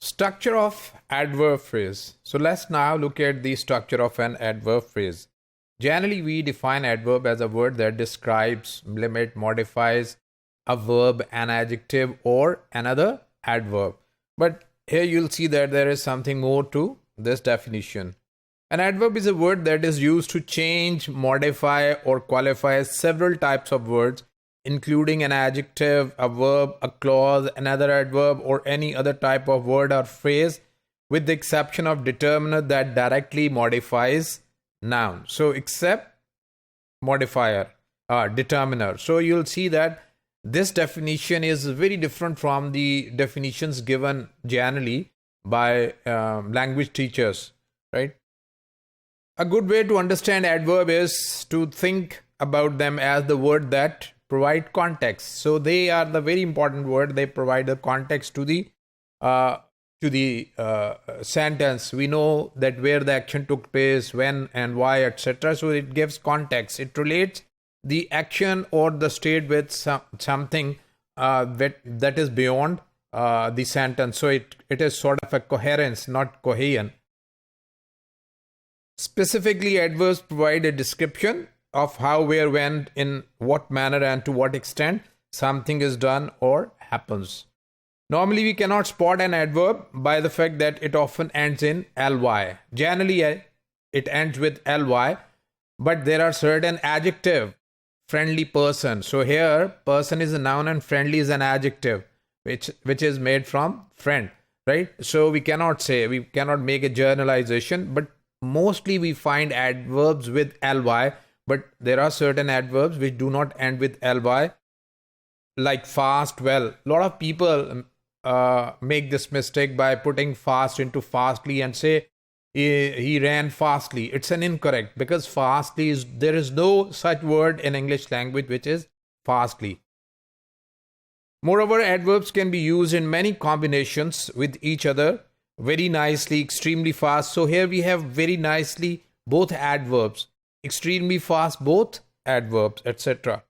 Structure of adverb phrase. So let's now look at the structure of an adverb phrase. Generally, we define adverb as a word that describes, limit, modifies a verb, an adjective, or another adverb. But here you'll see that there is something more to this definition. An adverb is a word that is used to change, modify, or qualify several types of words, including an adjective, a verb, a clause, another adverb, or any other type of word or phrase, with the exception of determiner that directly modifies noun. So except modifier, determiner. So you'll see that this definition is very different from the definitions given generally by language teachers, right? A good way to understand adverb is to think about them as the word that provide context. So they are the very important word. They provide the context to the sentence. We know that where the action took place, when and why, etc. So it gives context. It relates the action or the state with something that is beyond the sentence. So it is sort of a coherence, not cohesion. Specifically, adverbs provide a description of how, where, when, in what manner, and to what extent something is done or happens. Normally, we cannot spot an adverb by the fact that it often ends in ly. Generally, it ends with ly, but there are certain adjective, friendly person. So here, person is a noun and friendly is an adjective, which is made from friend, right? So we cannot make a generalization, but mostly we find adverbs with ly, but there are certain adverbs which do not end with ly, like fast, well. A lot of people make this mistake by putting fast into fastly and say he ran fastly. It's an incorrect, because fastly there is no such word in English language which is fastly. Moreover, adverbs can be used in many combinations with each other very nicely, extremely fast. So here we have very nicely both adverbs, extremely fast both adverbs, etc.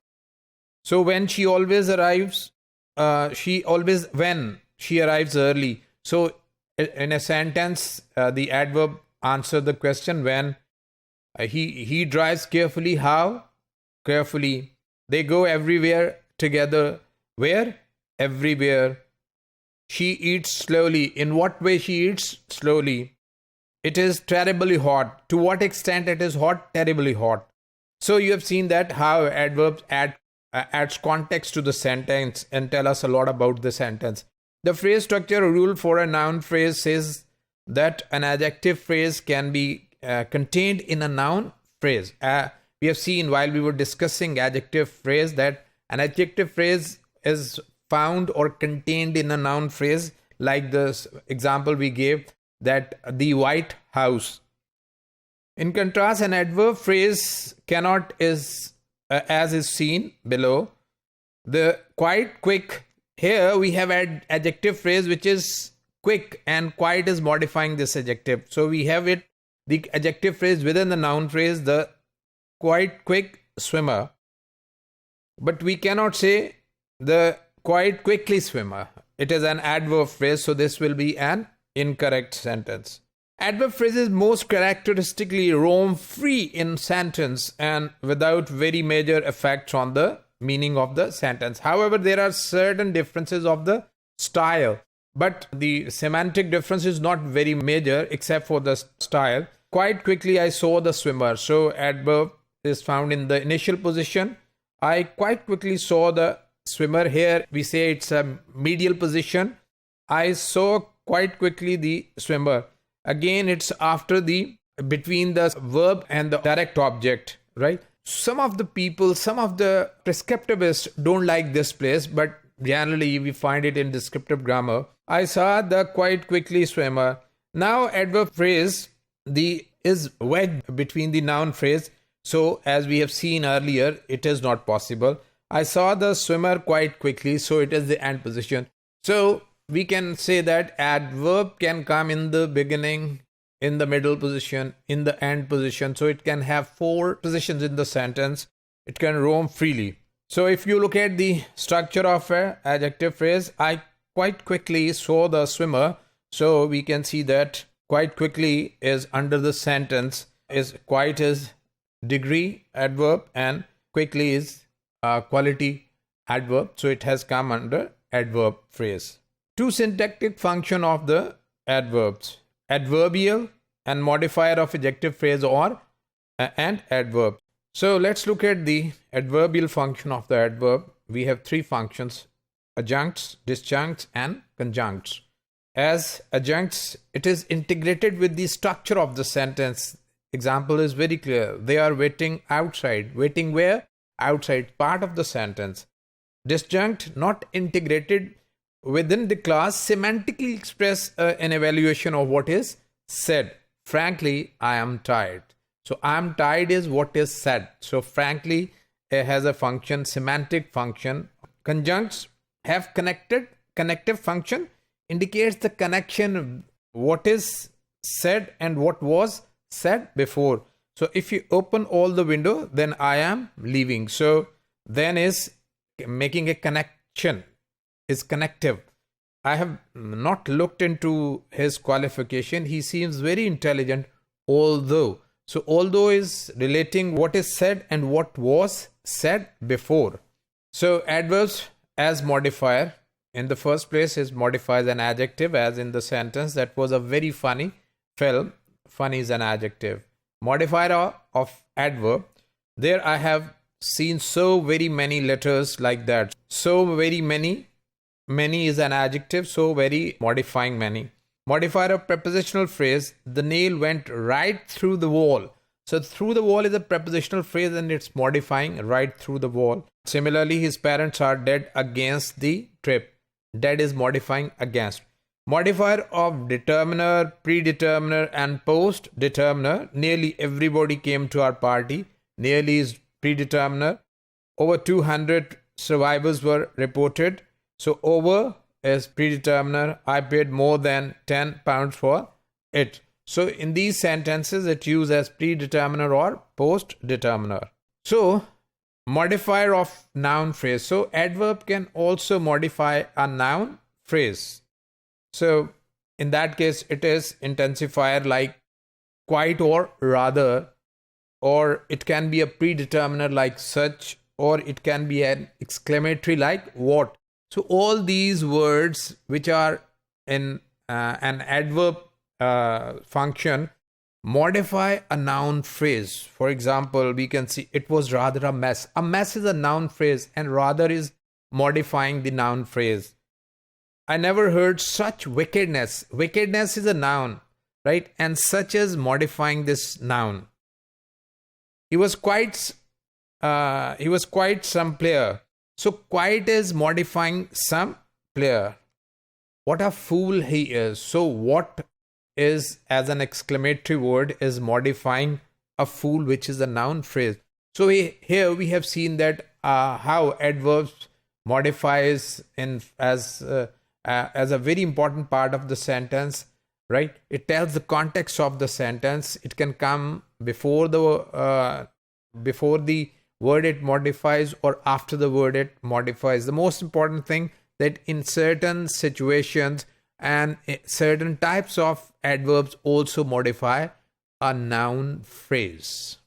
So when she always arrives, when she arrives early. So in a sentence, the adverb answers the question when. He drives carefully. How? Carefully. They go everywhere together. Where? Everywhere. She eats slowly. In what way she eats slowly? It is terribly hot. To what extent it is hot? Terribly hot. So you have seen that how adverbs adds context to the sentence and tell us a lot about the sentence. The phrase structure rule for a noun phrase says that an adjective phrase can be contained in a noun phrase. We have seen while we were discussing adjective phrase that an adjective phrase is found or contained in a noun phrase, like this example we gave, that the White House. In contrast, an adverb phrase cannot as is seen below. The quite, quick. Here we have an adjective phrase which is quick, and quite is modifying this adjective. So we have the adjective phrase within the noun phrase, the quite quick swimmer. But we cannot say the quite quickly swimmer. It is an adverb phrase, so this will be an incorrect sentence. Adverb phrases most characteristically roam free in sentence and without very major effects on the meaning of the sentence. However, there are certain differences of the style, but the semantic difference is not very major except for the style. Quite quickly I saw the swimmer. So adverb is found in the initial position. I quite quickly saw the swimmer. Here we say it's a medial position. I saw quite quickly the swimmer. Again, it's after between the verb and the direct object, right? Some of the people, some of the prescriptivists don't like this place, but generally we find it in descriptive grammar. I saw the quite quickly swimmer. Now adverb phrase is wedged between the noun phrase. So as we have seen earlier, it is not possible. I saw the swimmer quite quickly, so it is the end position. So we can say that adverb can come in the beginning, in the middle position, in the end position. So it can have 4 positions in the sentence. It can roam freely. So if you look at the structure of an adjective phrase, I quite quickly saw the swimmer. So we can see that quite quickly is under the sentence, is quite is degree adverb and quickly is quality adverb. So it has come under adverb phrase. Two syntactic function of the adverbs: adverbial and modifier of adjective phrase or and adverb. So let's look at the adverbial function of the adverb. We have three functions: adjuncts, disjuncts and conjuncts. As adjuncts, it is integrated with the structure of the sentence. Example is very clear. They are waiting outside. Waiting where? Outside, part of the sentence. Disjunct, not integrated within the class, semantically express an evaluation of what is said. Frankly, I am tired. So I am tired is what is said. So frankly, it has a function, semantic function. Conjuncts have connective function, indicates the connection, what is said and what was said before. So if you open all the window, then I am leaving. So then is making a connection, is connective. I have not looked into his qualification. He seems very intelligent, although. So although is relating what is said and what was said before. So adverbs as modifier. In the first place, it modifies an adjective, as in the sentence. That was a very funny film. Funny is an adjective. Modifier of adverb. There I have seen so very many letters like that. So very many. Many is an adjective. So very modifying many. Modifier of prepositional phrase. The nail went right through the wall. So through the wall is a prepositional phrase and it's modifying right through the wall. Similarly, his parents are dead against the trip. Dead is modifying against. Modifier of determiner, predeterminer and post-determiner. Nearly everybody came to our party. Nearly is predeterminer. Over 200 survivors were reported. So over is predeterminer. I paid more than £10 for it. So in these sentences, it used as predeterminer or post-determiner. So modifier of noun phrase. So adverb can also modify a noun phrase. So in that case, it is intensifier like quite or rather, or it can be a predeterminer like such, or it can be an exclamatory like what. So all these words which are in an adverb function modify a noun phrase. For example, we can see it was rather a mess. A mess is a noun phrase and rather is modifying the noun phrase. I never heard such wickedness. Wickedness is a noun, right? And such is modifying this noun. He was quite some player. So quite is modifying some player. What a fool he is. So what is as an exclamatory word is modifying a fool, which is a noun phrase. So here we have seen that how adverbs modifies as a very important part of the sentence, right? It tells the context of the sentence. It can come before the word it modifies or after the word it modifies. The most important thing that in certain situations and certain types of adverbs also modify a noun phrase.